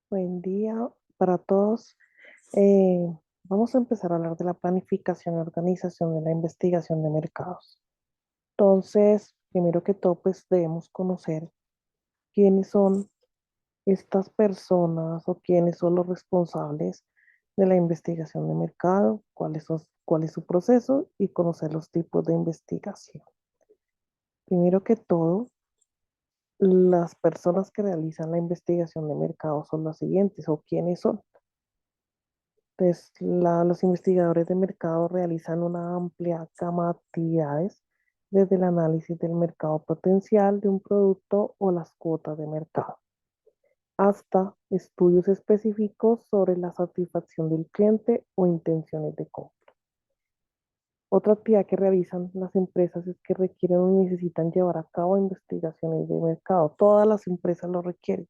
Buen día para todos. Eh, Vamos a empezar a hablar de la planificación y organización de la investigación de mercados. Entonces, primero que todo, pues debemos conocer quiénes son estas personas o quiénes son los responsables de la investigación de mercado, cuál es su proceso y conocer los tipos de investigación. Primero que todo, las personas que realizan la investigación de mercado son las siguientes o quiénes son. Pues los investigadores de mercado realizan una amplia gama de actividades, desde el análisis del mercado potencial de un producto o las cuotas de mercado, hasta estudios específicos sobre la satisfacción del cliente o intenciones de compra. Otra actividad que realizan las empresas es que requieren o necesitan llevar a cabo investigaciones de mercado. Todas las empresas lo requieren.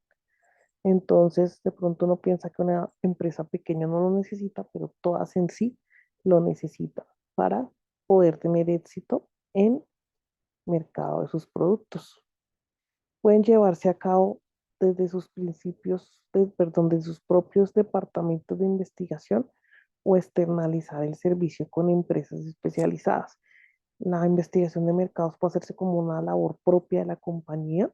Entonces, de pronto uno piensa que una empresa pequeña no lo necesita, pero todas en sí lo necesitan para poder tener éxito en mercado de sus productos. Pueden llevarse a cabo desde sus desde sus propios departamentos de investigación o externalizar el servicio con empresas especializadas. La investigación de mercados puede hacerse como una labor propia de la compañía,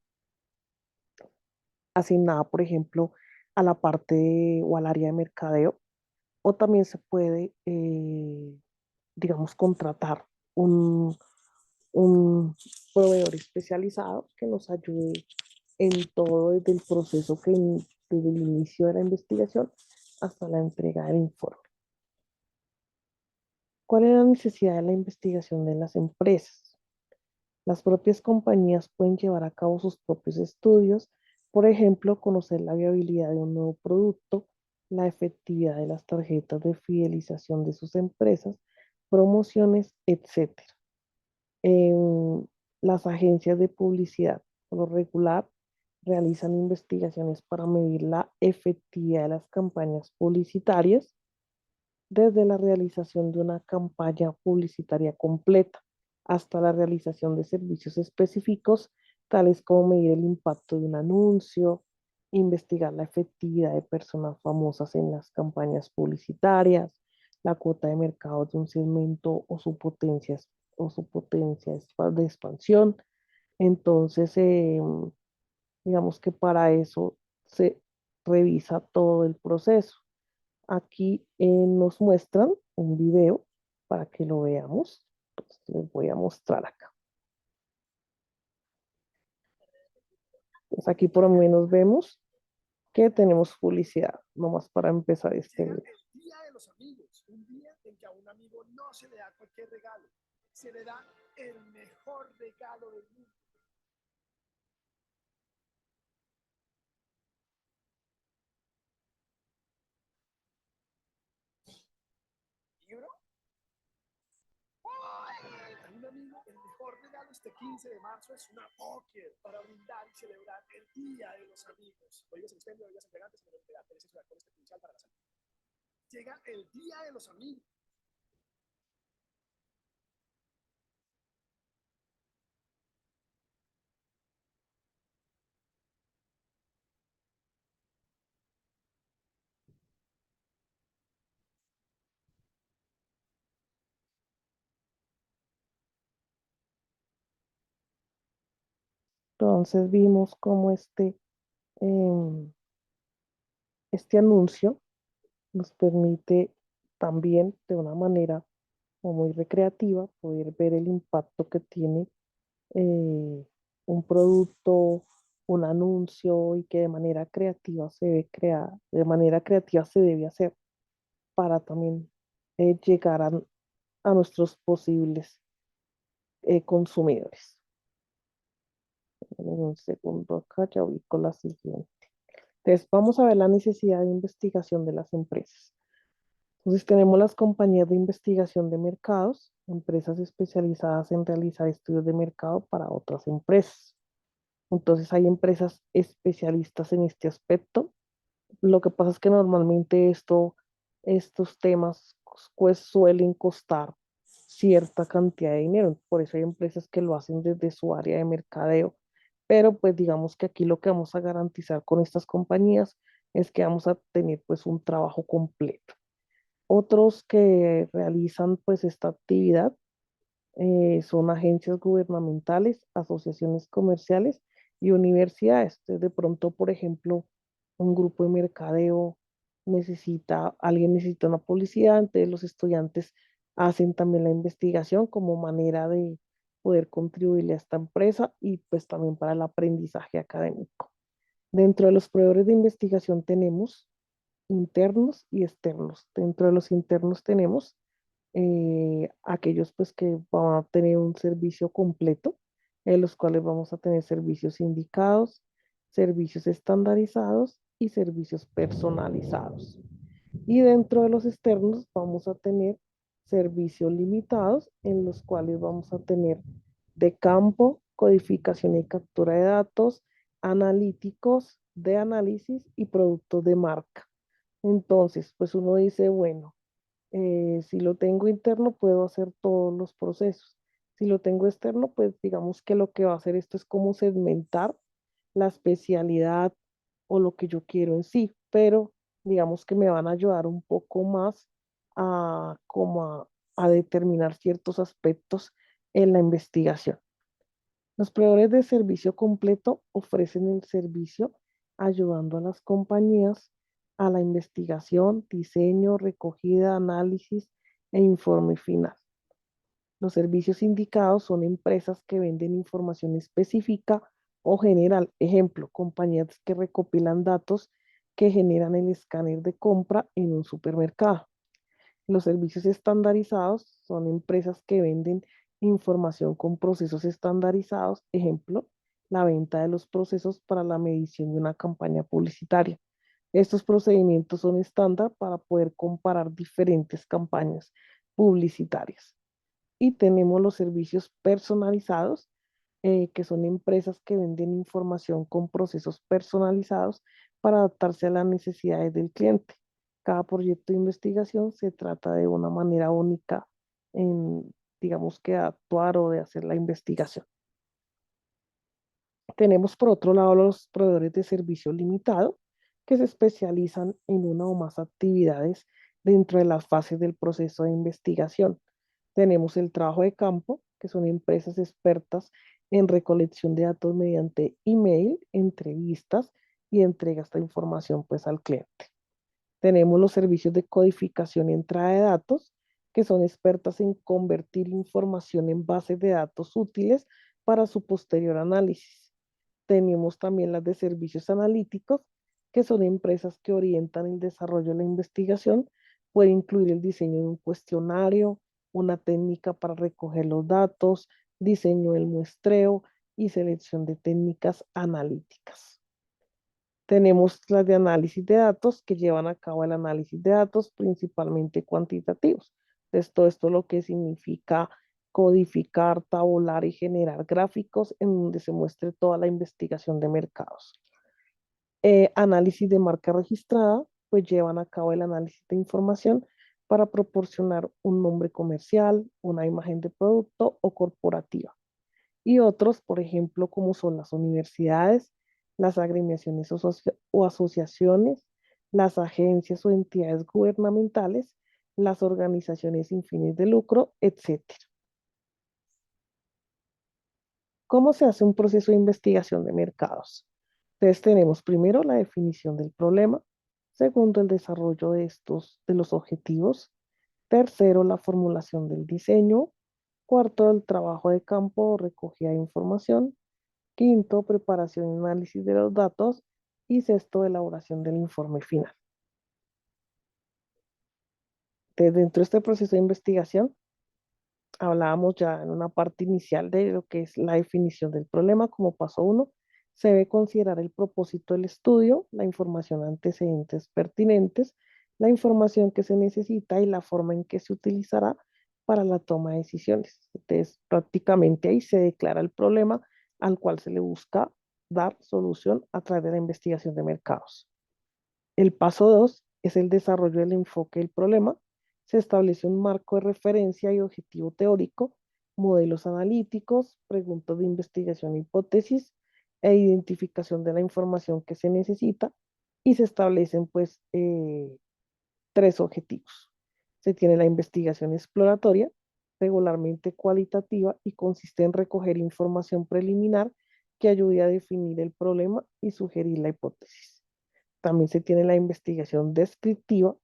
asignada, por ejemplo, a la parte o al área de mercadeo, o también se puede, digamos, contratar un, un proveedor especializado que nos ayude en todo desde el proceso desde el inicio de la investigación hasta la entrega del informe. ¿Cuál es la necesidad de la investigación de las empresas? Las propias compañías pueden llevar a cabo sus propios estudios, por ejemplo, conocer la viabilidad de un nuevo producto, la efectividad de las tarjetas de fidelización de sus empresas, promociones, etcétera. Las agencias de publicidad, por lo regular, realizan investigaciones para medir la efectividad de las campañas publicitarias, desde la realización de una campaña publicitaria completa hasta la realización de servicios específicos, tales como medir el impacto de un anuncio, investigar la efectividad de personas famosas en las campañas publicitarias, la cuota de mercado de un segmento o su potencia de expansión. Entonces, digamos que para eso se revisa todo el proceso. Aquí nos muestran un video para que lo veamos. Entonces, les voy a mostrar acá. Pues aquí por lo menos vemos que tenemos publicidad, nomás para empezar este video. El día de los amigos, un día en que a un amigo no se le da cualquier regalo, se le da el mejor regalo del mundo. ¿Libro? A un amigo, el mejor regalo este 15 de marzo es una póker para brindar y celebrar el Día de los Amigos. Oiga, se expendio, oiga, entregantes, se me lo entrega, perece su alcohol especial para la salud. Llega el Día de los Amigos. Entonces vimos cómo este anuncio nos permite también de una manera muy recreativa poder ver el impacto que tiene un producto, un anuncio y que de manera creativa se debe crear, de manera creativa se debe hacer para también llegar a nuestros posibles consumidores. En un segundo acá ya voy con la siguiente. Entonces, vamos a ver la necesidad de investigación de las empresas. Entonces, tenemos las compañías de investigación de mercados, empresas especializadas en realizar estudios de mercado para otras empresas. Entonces, hay empresas especialistas en este aspecto. Lo que pasa es que normalmente estos temas pues suelen costar cierta cantidad de dinero. Por eso hay empresas que lo hacen desde su área de mercadeo. Pero pues digamos que aquí lo que vamos a garantizar con estas compañías es que vamos a tener pues un trabajo completo. Otros que realizan pues esta actividad son agencias gubernamentales, asociaciones comerciales y universidades. Entonces, de pronto, por ejemplo, un grupo de mercadeo alguien necesita una publicidad, entonces los estudiantes hacen también la investigación como manera de poder contribuirle a esta empresa y pues también para el aprendizaje académico. Dentro de los proveedores de investigación tenemos internos y externos. Dentro de los internos tenemos aquellos pues que van a tener un servicio completo, en los cuales vamos a tener servicios indicados, servicios estandarizados y servicios personalizados. Y dentro de los externos vamos a tener servicios limitados en los cuales vamos a tener de campo, codificación y captura de datos, analíticos, de análisis y productos de marca. Entonces, pues uno dice, bueno, si lo tengo interno, puedo hacer todos los procesos. Si lo tengo externo, pues digamos que lo que va a hacer esto es como segmentar la especialidad o lo que yo quiero en sí, pero digamos que me van a ayudar un poco más a determinar ciertos aspectos en la investigación. Los proveedores de servicio completo ofrecen el servicio ayudando a las compañías a la investigación, diseño, recogida, análisis e informe final. Los servicios indicados son empresas que venden información específica o general. Ejemplo, compañías que recopilan datos que generan el escáner de compra en un supermercado. Los servicios estandarizados son empresas que venden información con procesos estandarizados, ejemplo, la venta de los procesos para la medición de una campaña publicitaria. Estos procedimientos son estándar para poder comparar diferentes campañas publicitarias. Y tenemos los servicios personalizados, que son empresas que venden información con procesos personalizados para adaptarse a las necesidades del cliente. Cada proyecto de investigación se trata de una manera única en, digamos que actuar o de hacer la investigación. Tenemos por otro lado los proveedores de servicio limitado, que se especializan en una o más actividades dentro de las fases del proceso de investigación. Tenemos el trabajo de campo, que son empresas expertas en recolección de datos mediante email, entrevistas y entregas de información pues al cliente. Tenemos los servicios de codificación y entrada de datos, que son expertas en convertir información en bases de datos útiles para su posterior análisis. Tenemos también las de servicios analíticos, que son empresas que orientan el desarrollo de la investigación. Puede incluir el diseño de un cuestionario, una técnica para recoger los datos, diseño del muestreo y selección de técnicas analíticas. Tenemos las de análisis de datos que llevan a cabo el análisis de datos principalmente cuantitativos. Entonces, todo esto lo que significa codificar, tabular y generar gráficos en donde se muestre toda la investigación de mercados. Análisis de marca registrada, pues llevan a cabo el análisis de información para proporcionar un nombre comercial, una imagen de producto o corporativa. Y otros, por ejemplo, como son las universidades, las agremiaciones o asociaciones, las agencias o entidades gubernamentales, las organizaciones sin fines de lucro, etcétera. ¿Cómo se hace un proceso de investigación de mercados? Entonces tenemos primero la definición del problema, segundo el desarrollo de los objetivos, tercero la formulación del diseño, cuarto el trabajo de campo o recogida de información, quinto preparación y análisis de los datos y sexto elaboración del informe final. Entonces, dentro de este proceso de investigación, hablábamos ya en una parte inicial de lo que es la definición del problema como paso uno. Se debe considerar el propósito del estudio, la información antecedentes pertinentes, la información que se necesita y la forma en que se utilizará para la toma de decisiones. Entonces, prácticamente ahí se declara el problema al cual se le busca dar solución a través de la investigación de mercados. El paso 2 es el desarrollo del enfoque del problema. Se establece un marco de referencia y objetivo teórico, modelos analíticos, preguntas de investigación e hipótesis e identificación de la información que se necesita. y se establecen pues tres objetivos. Se tiene la investigación exploratoria, regularmente cualitativa y consiste en recoger información preliminar que ayude a definir el problema y sugerir la hipótesis. También se tiene la investigación descriptiva,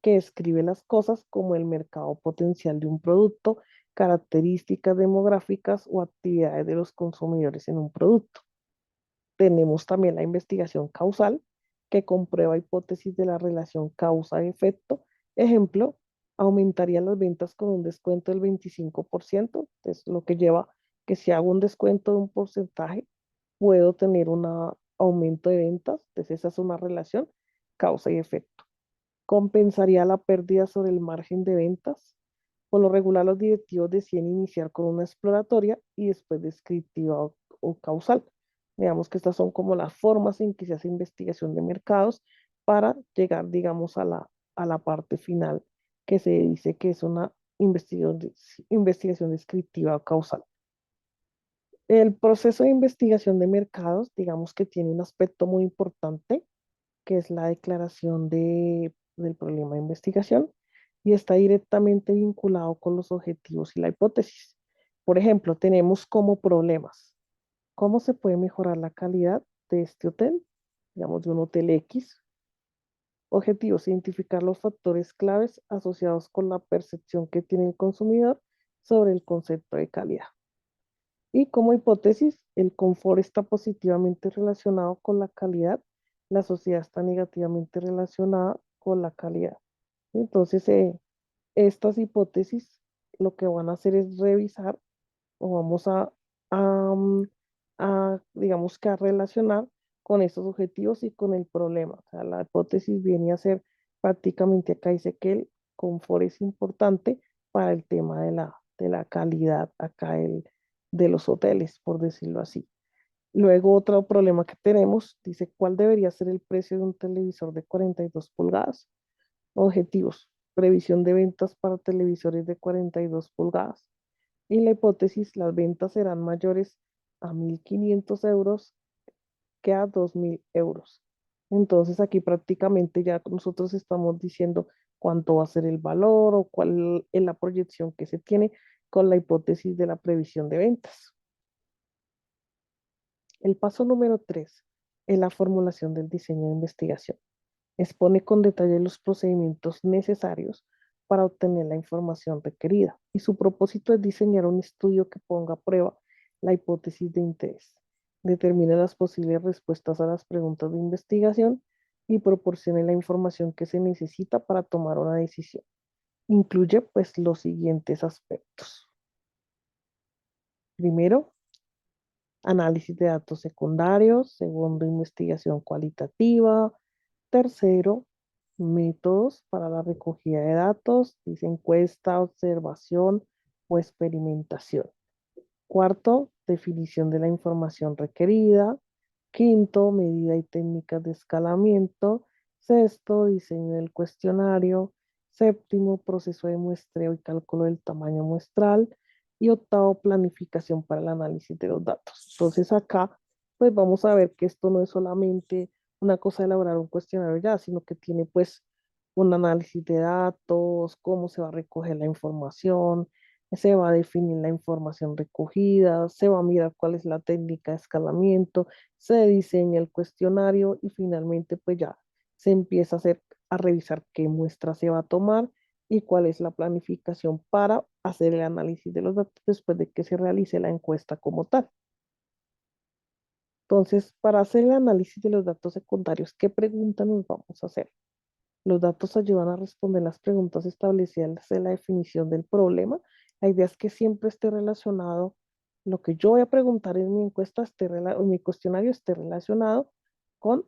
que describe las cosas como el mercado potencial de un producto, características demográficas o actividades de los consumidores en un producto. Tenemos también la investigación causal, que comprueba hipótesis de la relación causa-efecto. Ejemplo, aumentaría las ventas con un descuento del 25%, es lo que lleva que si hago un descuento de un porcentaje, puedo tener un aumento de ventas. Entonces, esa es una relación causa y efecto. Compensaría la pérdida sobre el margen de ventas. Por lo regular, los directivos deciden iniciar con una exploratoria y después descriptiva o causal. Digamos que estas son como las formas en que se hace investigación de mercados para llegar, digamos, a la parte final que se dice que es una investigación descriptiva o causal. El proceso de investigación de mercados, digamos que tiene un aspecto muy importante, que es la declaración del problema de investigación, y está directamente vinculado con los objetivos y la hipótesis. Por ejemplo, tenemos como problemas, ¿cómo se puede mejorar la calidad de este hotel? Digamos, de un hotel X. Objetivos, identificar los factores claves asociados con la percepción que tiene el consumidor sobre el concepto de calidad. Y como hipótesis, el confort está positivamente relacionado con la calidad, la sociedad está negativamente relacionada con la calidad. Entonces, estas hipótesis lo que van a hacer es revisar o vamos a, mm, digamos que a relacionar con estos objetivos y con el problema. O sea, la hipótesis viene a ser prácticamente acá dice que el confort es importante para el tema de la calidad acá de los hoteles, por decirlo así. Luego, otro problema que tenemos dice cuál debería ser el precio de un televisor de 42 pulgadas. Objetivos, previsión de ventas para televisores de 42 pulgadas. Y la hipótesis, las ventas serán mayores a 1.500 euros que a 2.000 euros. Entonces aquí prácticamente ya nosotros estamos diciendo cuánto va a ser el valor o cuál es la proyección que se tiene con la hipótesis de la previsión de ventas. El paso número 3 es la formulación del diseño de investigación. Expone con detalle los procedimientos necesarios para obtener la información requerida y su propósito es diseñar un estudio que ponga a prueba la hipótesis de interés, determine las posibles respuestas a las preguntas de investigación y proporcione la información que se necesita para tomar una decisión. Incluye pues los siguientes aspectos. Primero, análisis de datos secundarios. Segundo, investigación cualitativa. Tercero, métodos para la recogida de datos, dice encuesta, observación o experimentación. Cuarto, definición de la información requerida. Quinto, medida y técnicas de escalamiento. Sexto, diseño del cuestionario. Séptimo, proceso de muestreo y cálculo del tamaño muestral. Y octavo, planificación para el análisis de los datos. Entonces acá, pues vamos a ver que esto no es solamente una cosa de elaborar un cuestionario ya, sino que tiene pues un análisis de datos, cómo se va a recoger la información, se va a definir la información recogida, se va a mirar cuál es la técnica de escalamiento, se diseña el cuestionario y finalmente pues ya se empieza a hacer, a revisar qué muestra se va a tomar y cuál es la planificación para hacer el análisis de los datos después de que se realice la encuesta como tal. Entonces, para hacer el análisis de los datos secundarios, ¿qué pregunta nos vamos a hacer? Los datos ayudan a responder las preguntas establecidas en la definición del problema. La idea es que siempre esté relacionado, lo que yo voy a preguntar en mi encuesta, en mi cuestionario esté relacionado con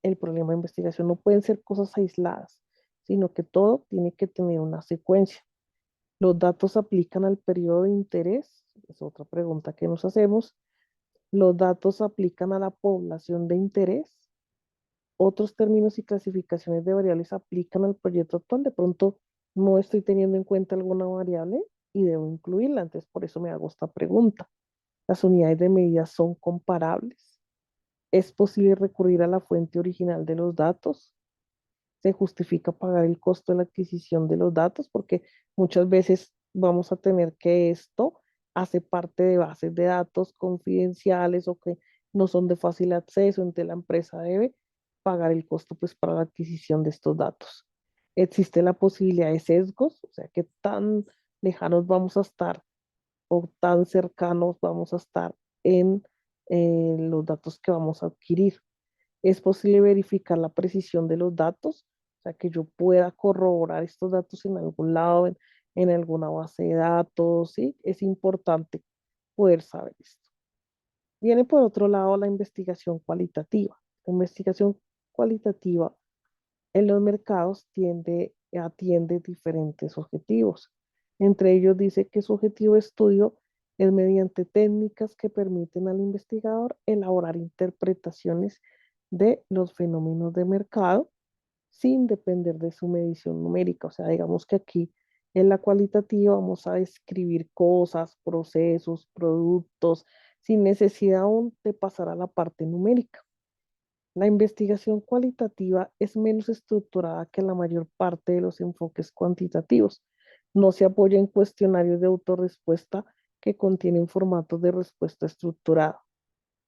el problema de investigación. No pueden ser cosas aisladas, sino que todo tiene que tener una secuencia. Los datos aplican al periodo de interés, es otra pregunta que nos hacemos. Los datos aplican a la población de interés. Otros términos y clasificaciones de variables aplican al proyecto actual. De pronto no estoy teniendo en cuenta alguna variable y debo incluirla. Entonces, por eso me hago esta pregunta. Las unidades de medida son comparables. ¿Es posible recurrir a la fuente original de los datos? ¿Se justifica pagar el costo de la adquisición de los datos? Porque muchas veces vamos a tener que esto hace parte de bases de datos confidenciales o que no son de fácil acceso, entonces la empresa debe pagar el costo pues para la adquisición de estos datos. Existe la posibilidad de sesgos, o sea, que tan lejanos vamos a estar o tan cercanos vamos a estar en los datos que vamos a adquirir. Es posible verificar la precisión de los datos, o sea, que yo pueda corroborar estos datos en algún lado, en alguna base de datos, ¿sí? Es importante poder saber esto. Viene por otro lado la investigación cualitativa. La investigación cualitativa en los mercados atiende diferentes objetivos. Entre ellos dice que su objetivo de estudio es mediante técnicas que permiten al investigador elaborar interpretaciones de los fenómenos de mercado sin depender de su medición numérica. O sea, digamos que aquí en la cualitativa vamos a describir cosas, procesos, productos, sin necesidad aún de pasar a la parte numérica. La investigación cualitativa es menos estructurada que la mayor parte de los enfoques cuantitativos. No se apoya en cuestionarios de autorrespuesta que contienen formatos de respuesta estructurada.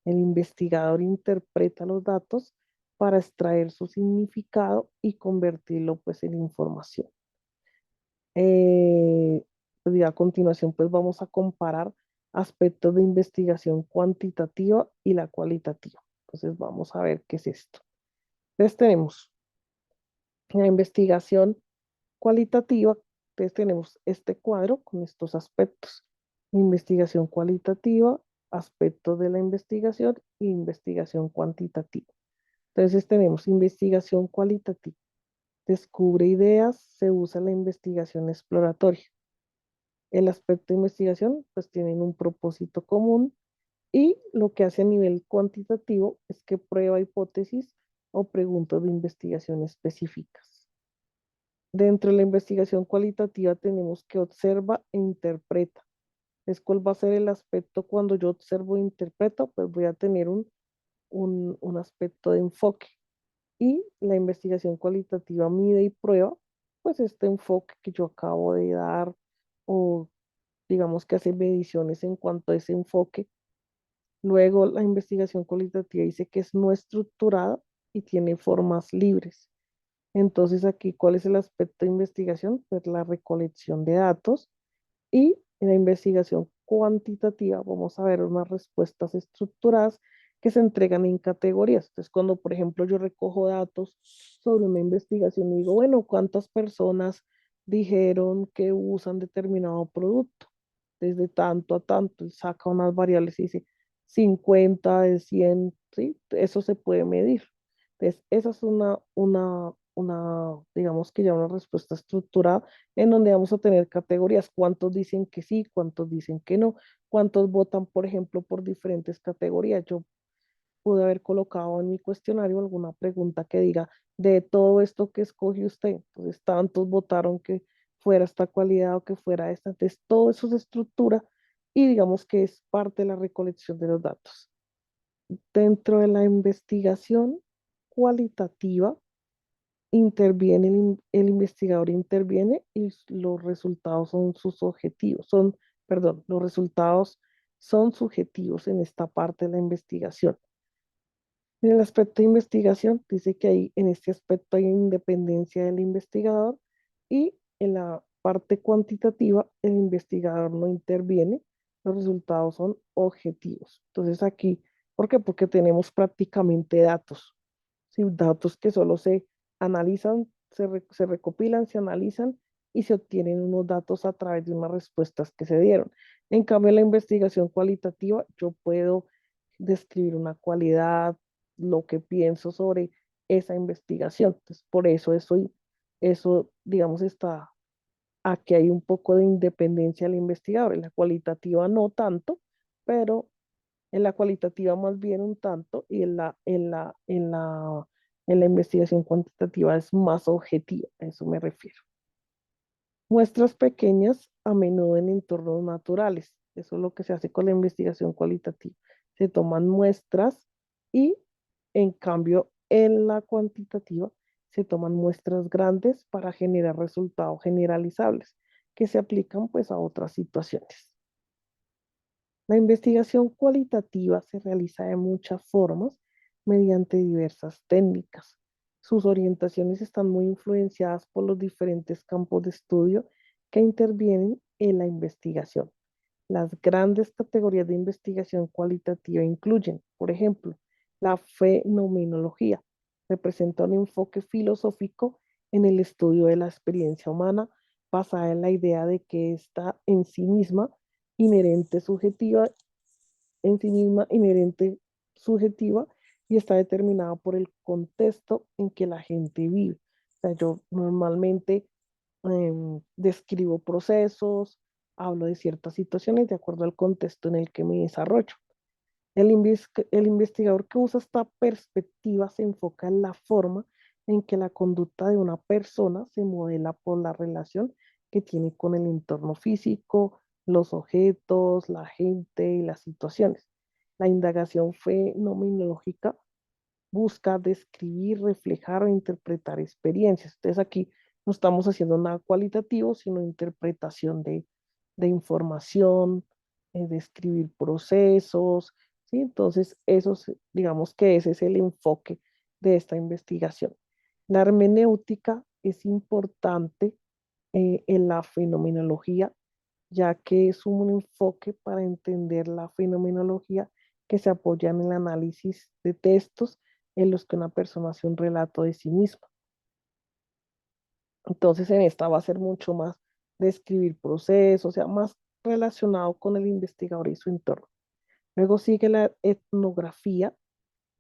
El investigador interpreta los datos para extraer su significado y convertirlo pues en información. Pues, a continuación pues vamos a comparar aspectos de investigación cuantitativa y la cualitativa. Entonces vamos a ver qué es esto. Entonces tenemos la investigación cualitativa, entonces tenemos este cuadro con estos aspectos. Investigación cualitativa, aspectos de la investigación e investigación cuantitativa. Entonces tenemos investigación cualitativa. Descubre ideas, se usa la investigación exploratoria. El aspecto de investigación pues tienen un propósito común y lo que hace a nivel cuantitativo es que prueba hipótesis o preguntas de investigación específicas. Dentro de la investigación cualitativa tenemos que observa e interpreta. Es cuál va a ser el aspecto cuando yo observo e interpreto, pues voy a tener un aspecto de enfoque. Y la investigación cualitativa mide y prueba, pues este enfoque que yo acabo de dar o digamos que hace mediciones en cuanto a ese enfoque. Luego la investigación cualitativa dice que es no estructurada y tiene formas libres. Entonces aquí, ¿cuál es el aspecto de investigación? Pues la recolección de datos y en la investigación cuantitativa vamos a ver unas respuestas estructuradas que se entregan en categorías. Entonces, cuando, por ejemplo, yo recojo datos sobre una investigación y digo, bueno, ¿cuántas personas dijeron que usan determinado producto? Desde tanto a tanto, y saca unas variables y dice 50 de 100, ¿sí? Eso se puede medir. Entonces, esa es digamos que ya una respuesta estructurada en donde vamos a tener categorías. ¿Cuántos dicen que sí? ¿Cuántos dicen que no? ¿Cuántos votan, por ejemplo, por diferentes categorías? Yo pude haber colocado en mi cuestionario alguna pregunta que diga, de todo esto que escoge usted, entonces tantos votaron que fuera esta cualidad o que fuera esta. Entonces, todo eso se estructura y digamos que es parte de la recolección de los datos. Dentro de la investigación cualitativa, el investigador interviene y los resultados son sus objetivos, perdón, los resultados son subjetivos en esta parte de la investigación. En el aspecto de investigación, dice que ahí, en este aspecto hay independencia del investigador y en la parte cuantitativa, el investigador no interviene, los resultados son objetivos. Entonces aquí, ¿por qué? Porque tenemos prácticamente datos, ¿sí? Datos que solo se analizan, se recopilan, se analizan y se obtienen unos datos a través de unas respuestas que se dieron. En cambio, en la investigación cualitativa, yo puedo describir una cualidad, lo que pienso sobre esa investigación. Entonces, por eso, digamos, está, aquí hay un poco de independencia del investigador. En la cualitativa no tanto, pero en la cualitativa más bien un tanto, y en la investigación cuantitativa es más objetiva, a eso me refiero. Muestras pequeñas a menudo en entornos naturales. Eso es lo que se hace con la investigación cualitativa. Se toman muestras y En cambio, en la cuantitativa se toman muestras grandes para generar resultados generalizables que se aplican pues a otras situaciones. La investigación cualitativa se realiza de muchas formas mediante diversas técnicas. Sus orientaciones están muy influenciadas por los diferentes campos de estudio que intervienen en la investigación. Las grandes categorías de investigación cualitativa incluyen, por ejemplo, la fenomenología. Representa un enfoque filosófico en el estudio de la experiencia humana basada en la idea de que está en sí misma inherente subjetiva, en sí misma inherente subjetiva y está determinada por el contexto en que la gente vive. O sea, yo normalmente describo procesos, hablo de ciertas situaciones de acuerdo al contexto en el que me desarrollo. El investigador que usa esta perspectiva se enfoca en la forma en que la conducta de una persona se modela por la relación que tiene con el entorno físico, los objetos, la gente y las situaciones. La indagación fenomenológica busca describir, reflejar o interpretar experiencias. Entonces aquí no estamos haciendo nada cualitativo, sino interpretación de información, describir procesos, ¿sí? Entonces, digamos que ese es el enfoque de esta investigación. La hermenéutica es importante en la fenomenología, ya que es un enfoque para entender la fenomenología que se apoya en el análisis de textos en los que una persona hace un relato de sí misma. Entonces, en esta va a ser mucho más describir procesos, o sea, más relacionado con el investigador y su entorno. Luego sigue la etnografía,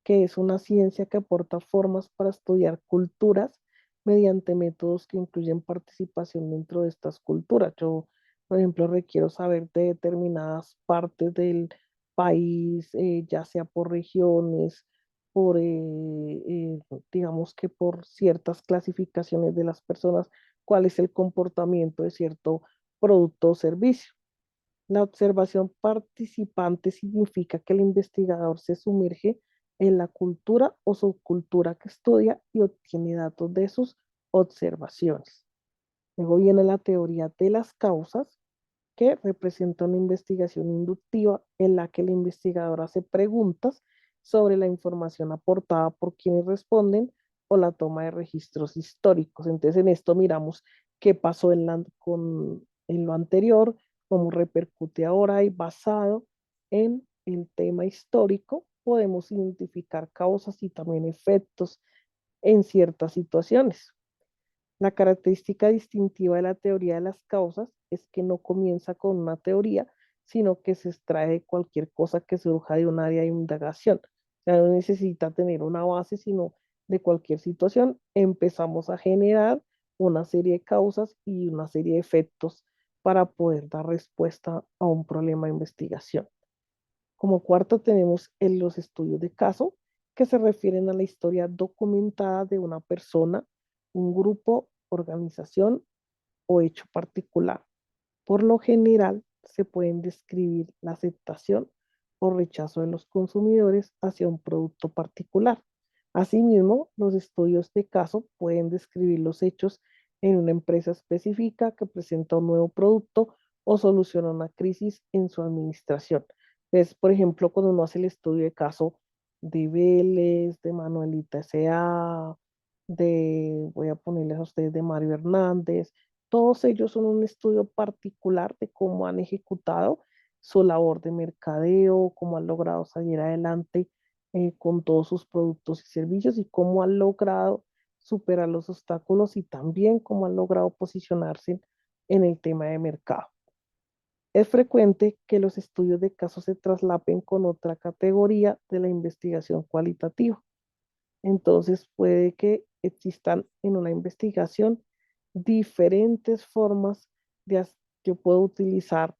que es una ciencia que aporta formas para estudiar culturas mediante métodos que incluyen participación dentro de estas culturas. Yo, por ejemplo, requiero saber de determinadas partes del país, ya sea por regiones, por, digamos que por ciertas clasificaciones de las personas, cuál es el comportamiento de cierto producto o servicio. La observación participante significa que el investigador se sumerge en la cultura o subcultura que estudia y obtiene datos de sus observaciones. Luego viene la teoría de las causas, que representa una investigación inductiva en la que el investigador hace preguntas sobre la información aportada por quienes responden o la toma de registros históricos. Entonces, en esto miramos qué pasó en lo anterior, cómo repercute ahora y basado en el tema histórico, podemos identificar causas y también efectos en ciertas situaciones. La característica distintiva de la teoría de las causas es que no comienza con una teoría, sino que se extrae de cualquier cosa que surja de un área de indagación. O sea, no necesita tener una base, sino de cualquier situación empezamos a generar una serie de causas y una serie de efectos para poder dar respuesta a un problema de investigación. Como cuarto tenemos los estudios de caso, que se refieren a la historia documentada de una persona, un grupo, organización o hecho particular. Por lo general, se pueden describir la aceptación o rechazo de los consumidores hacia un producto particular. Asimismo, los estudios de caso pueden describir los hechos en una empresa específica que presenta un nuevo producto o soluciona una crisis en su administración. Entonces, por ejemplo, cuando uno hace el estudio de caso de Vélez, de Manuelita S.A., voy a ponerles a ustedes, de Mario Hernández, todos ellos son un estudio particular de cómo han ejecutado su labor de mercadeo, cómo han logrado salir adelante con todos sus productos y servicios y cómo han logrado superar los obstáculos y también cómo han logrado posicionarse en el tema de mercado. Es frecuente que los estudios de casos se traslapen con otra categoría de la investigación cualitativa. Entonces puede que existan en una investigación diferentes formas de, yo puedo utilizar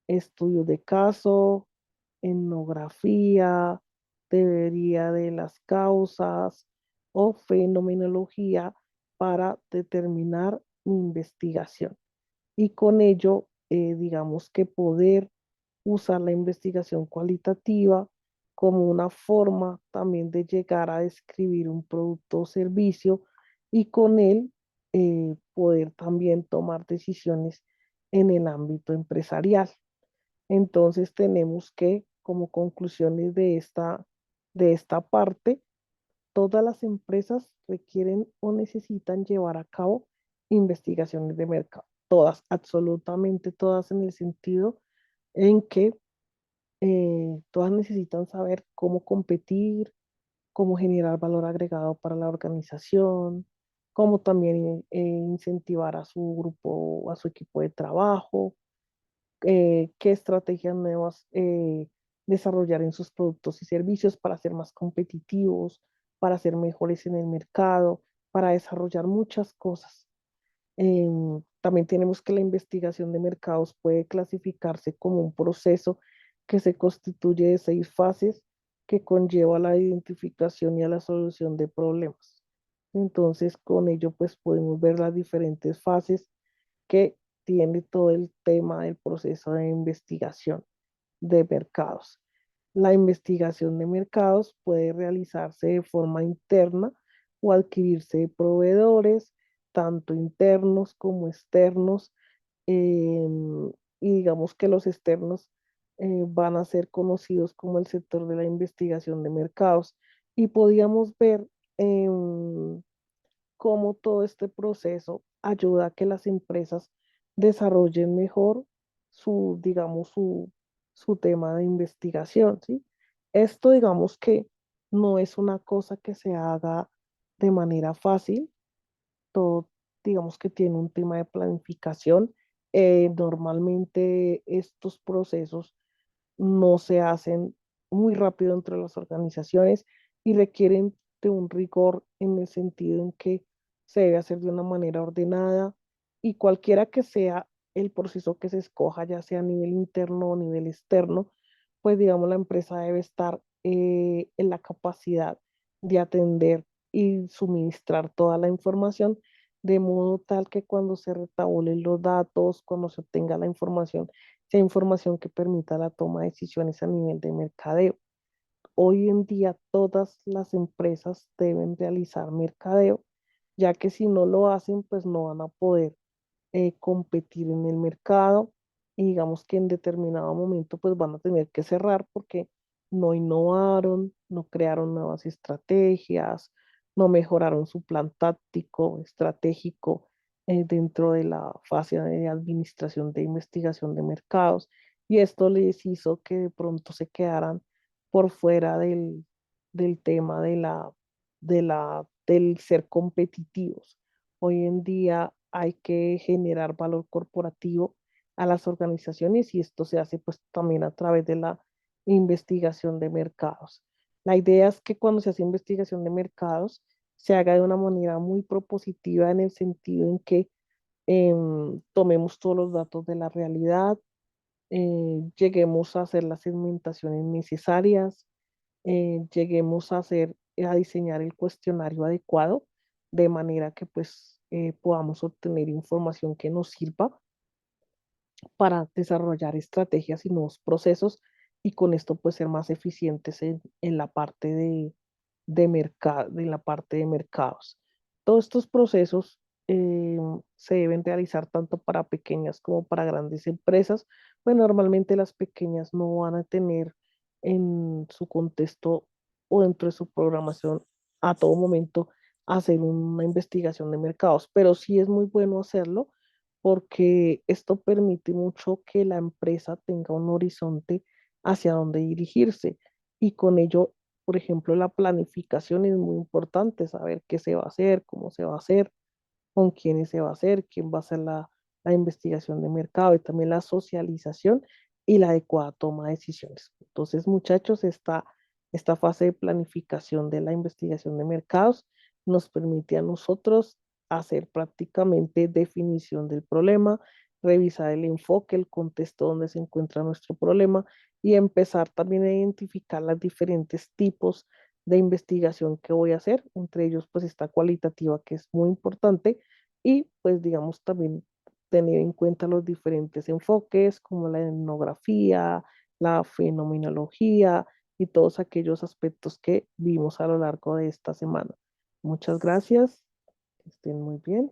estudios de caso, etnografía, teoría de las causas o fenomenología para determinar mi investigación. Y con ello, digamos que poder usar la investigación cualitativa como una forma también de llegar a describir un producto o servicio y con él poder también tomar decisiones en el ámbito empresarial. Entonces tenemos que, como conclusiones de esta parte, todas las empresas requieren o necesitan llevar a cabo investigaciones de mercado. Todas, absolutamente todas en el sentido en que todas necesitan saber cómo competir, cómo generar valor agregado para la organización, cómo también incentivar a su grupo, a su equipo de trabajo, qué estrategias nuevas desarrollar en sus productos y servicios para ser más competitivos, para ser mejores en el mercado, para desarrollar muchas cosas. También tenemos que la investigación de mercados puede clasificarse como un proceso que se constituye de 6 fases que conlleva la identificación y a la solución de problemas. Entonces, con ello, pues podemos ver las diferentes fases que tiene todo el tema del proceso de investigación de mercados. La investigación de mercados puede realizarse de forma interna o adquirirse de proveedores, tanto internos como externos, eh, y digamos que los externos van a ser conocidos como el sector de la investigación de mercados. Y podíamos ver eh, cómo todo este proceso ayuda a que las empresas desarrollen mejor su, digamos, su tema de investigación, ¿sí? Esto, digamos que no es una cosa que se haga de manera fácil, todo, digamos que tiene un tema de planificación. Normalmente estos procesos no se hacen muy rápido entre las organizaciones y requieren de un rigor en el sentido en que se debe hacer de una manera ordenada y cualquiera que sea el proceso que se escoja, ya sea a nivel interno o a nivel externo, pues digamos la empresa debe estar en la capacidad de atender y suministrar toda la información de modo tal que cuando se retabulen los datos, cuando se obtenga la información, sea información que permita la toma de decisiones a nivel de mercadeo. Hoy en día todas las empresas deben realizar mercadeo, ya que si no lo hacen, pues no van a poder competir en el mercado y digamos que en determinado momento pues van a tener que cerrar porque no innovaron, no crearon nuevas estrategias, no mejoraron su plan táctico, estratégico dentro de la fase de administración de investigación de mercados y esto les hizo que de pronto se quedaran por fuera del tema del ser competitivos. Hoy en día hay que generar valor corporativo a las organizaciones y esto se hace pues también a través de la investigación de mercados. La idea es que cuando se hace investigación de mercados se haga de una manera muy propositiva en el sentido en que tomemos todos los datos de la realidad, lleguemos a hacer las segmentaciones necesarias, lleguemos a hacer, a diseñar el cuestionario adecuado, de manera que pues podamos obtener información que nos sirva para desarrollar estrategias y nuevos procesos y con esto pues ser más eficientes en la parte en la parte de mercados. Todos estos procesos se deben realizar tanto para pequeñas como para grandes empresas, pues normalmente las pequeñas no van a tener en su contexto o dentro de su programación a todo momento hacer una investigación de mercados, pero sí es muy bueno hacerlo porque esto permite mucho que la empresa tenga un horizonte hacia dónde dirigirse y con ello, por ejemplo, la planificación es muy importante, saber qué se va a hacer, cómo se va a hacer, con quiénes se va a hacer, quién va a hacer la investigación de mercado y también la socialización y la adecuada toma de decisiones. Entonces, muchachos, esta fase de planificación de la investigación de mercados nos permite a nosotros hacer prácticamente definición del problema, revisar el enfoque, el contexto donde se encuentra nuestro problema y empezar también a identificar los diferentes tipos de investigación que voy a hacer, entre ellos pues esta cualitativa que es muy importante y pues digamos también tener en cuenta los diferentes enfoques como la etnografía, la fenomenología y todos aquellos aspectos que vimos a lo largo de esta semana. Muchas gracias, que estén muy bien.